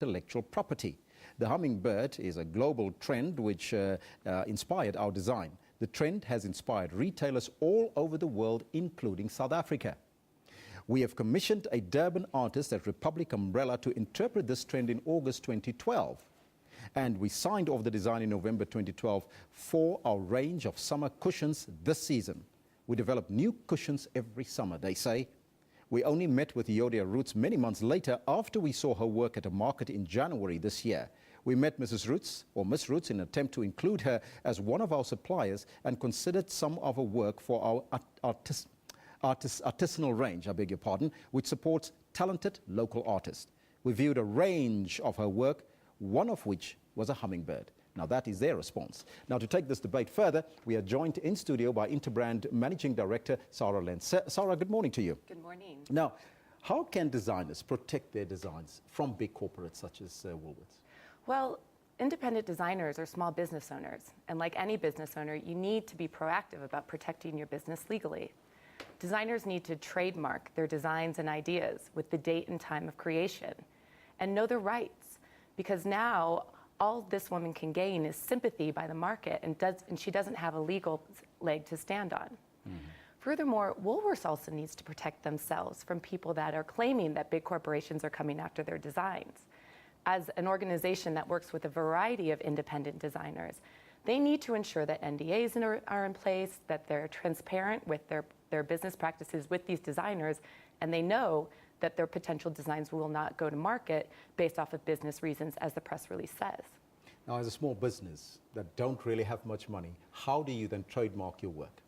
intellectual property. The hummingbird is a global trend which inspired our design. The trend has inspired retailers all over the world, including South Africa. We have commissioned a Durban artist at Republic Umbrella to interpret this trend in August 2012. And we signed off the design in November 2012 for our range of summer cushions this season. We develop new cushions every summer, they say. We only met with Euodia Roets many months later after we saw her work at a market in January this year. We met Mrs. Roets, or Miss Roets, in an attempt to include her as one of our suppliers and considered some of her work for our artisanal range, which supports talented local artists. We viewed a range of her work, one of which was a hummingbird. Now that is their response. Now to take this debate further, we are joined in studio by Interbrand Managing Director Sarah Lent. Sarah, good morning to you. Good morning. Now, how can designers protect their designs from big corporates such as Woolworths? Well, independent designers are small business owners, and like any business owner, you need to be proactive about protecting your business legally. Designers need to trademark their designs and ideas with the date and time of creation and know their rights, because now all this woman can gain is sympathy by the market, and she doesn't have a legal leg to stand on. Mm-hmm. Furthermore, Woolworths also needs to protect themselves from people that are claiming that big corporations are coming after their designs. As an organization that works with a variety of independent designers, they need to ensure that NDAs are in place, that they're transparent with their business practices with these designers, and they know that their potential designs will not go to market based off of business reasons, as the press release says. Now, as a small business that don't really have much money, how do you then trademark your work?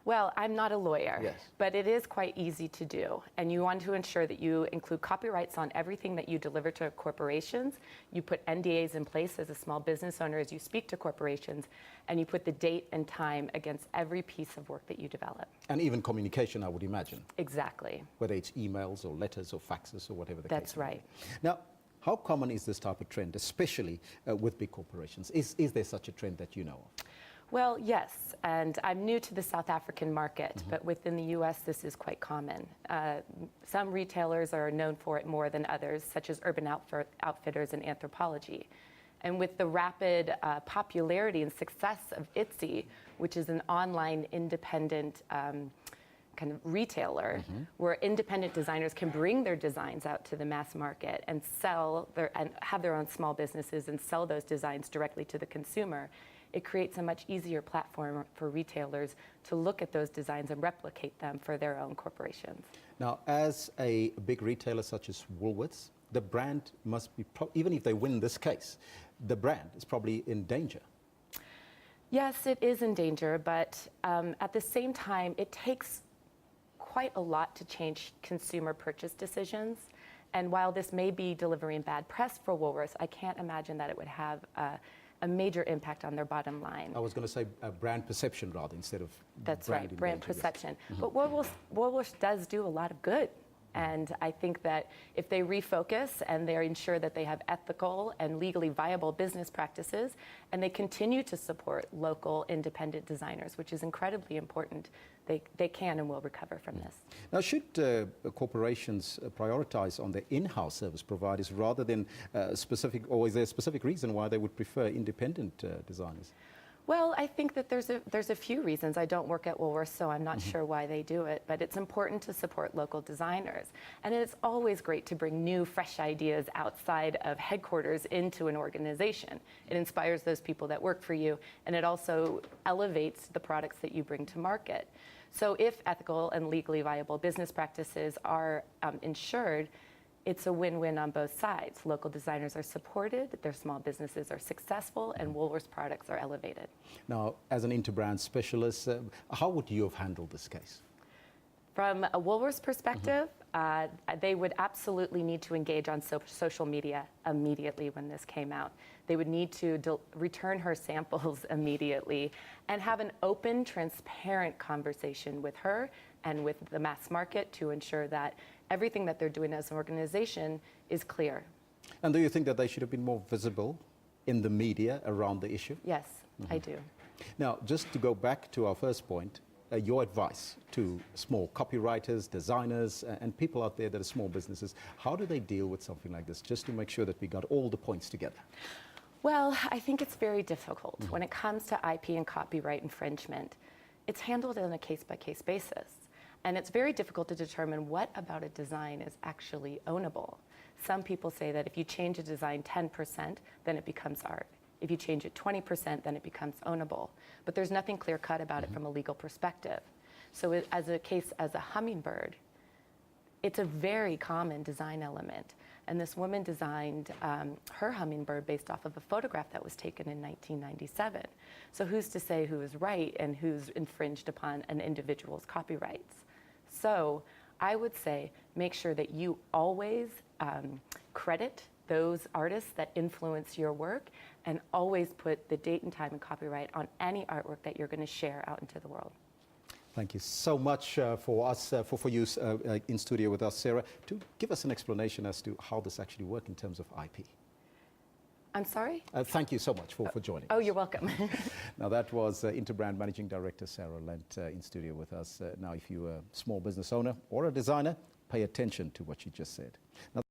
Well, I'm not a lawyer, yes, but it is quite easy to do. And you want to ensure that you include copyrights on everything that you deliver to corporations. You put NDAs in place as a small business owner as you speak to corporations, and you put the date and time against every piece of work that you develop. And even communication, I would imagine. Exactly. Whether it's emails or letters or faxes or whatever the case. That's right. Now, how common is this type of trend, especially with big corporations? Is there such a trend that you know of? Well, yes, and I'm new to the South African market, but within the U.S. this is quite common. Some retailers are known for it more than others, such as Urban Outfitters and Anthropologie. And with the rapid popularity and success of Etsy, which is an online independent kind of retailer, where independent designers can bring their designs out to the mass market and and have their own small businesses and sell those designs directly to the consumer, it creates a much easier platform for retailers to look at those designs and replicate them for their own corporations. Now, as a big retailer such as Woolworths, the brand must be, even if they win this case, the brand is probably in danger. Yes, it is in danger, but at the same time, it takes quite a lot to change consumer purchase decisions. And while this may be delivering bad press for Woolworths, I can't imagine that it would have a major impact on their bottom line. I was going to say brand perception rather instead of That's right, brand perception. But Woolworths does do a lot of good. And I think that if they refocus and they ensure that they have ethical and legally viable business practices, and they continue to support local independent designers, which is incredibly important, they can and will recover from this. Now, should corporations prioritize on their in-house service providers rather than specific, or is there a specific reason why they would prefer independent designers? Well, I think that there's a few reasons. I don't work at Woolworths, so I'm not sure why they do it, but it's important to support local designers. And it's always great to bring new, fresh ideas outside of headquarters into an organization. It inspires those people that work for you, and it also elevates the products that you bring to market. So if ethical and legally viable business practices are ensured, it's a win-win on both sides. Local designers are supported, their small businesses are successful, and Woolworths products are elevated. Now, as an interbrand specialist, how would you have handled this case? From a Woolworths perspective, they would absolutely need to engage on social media immediately when this came out. They would need to return her samples immediately and have an open, transparent conversation with her and with the mass market to ensure that everything that they're doing as an organization is clear. And do you think that they should have been more visible in the media around the issue? Yes, I do. Now, just to go back to our first point, your advice to small copywriters, designers, and people out there that are small businesses. How do they deal with something like this, just to make sure that we got all the points together? Well, I think it's very difficult. When it comes to IP and copyright infringement, it's handled on a case-by-case basis. And it's very difficult to determine what about a design is actually ownable. Some people say that if you change a design 10%, then it becomes art. If you change it 20%, then it becomes ownable. But there's nothing clear-cut about it from a legal perspective. So as a hummingbird, it's a very common design element. And this woman designed her hummingbird based off of a photograph that was taken in 1997. So who's to say who is right and who's infringed upon an individual's copyrights? So I would say make sure that you always credit those artists that influence your work, and always put the date and time and copyright on any artwork that you're going to share out into the world. Thank you so much for you in studio with us, Sarah, to give us an explanation as to how this actually works in terms of IP. I'm sorry? Thank you so much for joining us. Oh, you're welcome. Now, that was Interbrand Managing Director Sarah Lent in studio with us. Now, if you're a small business owner or a designer, pay attention to what she just said. Now,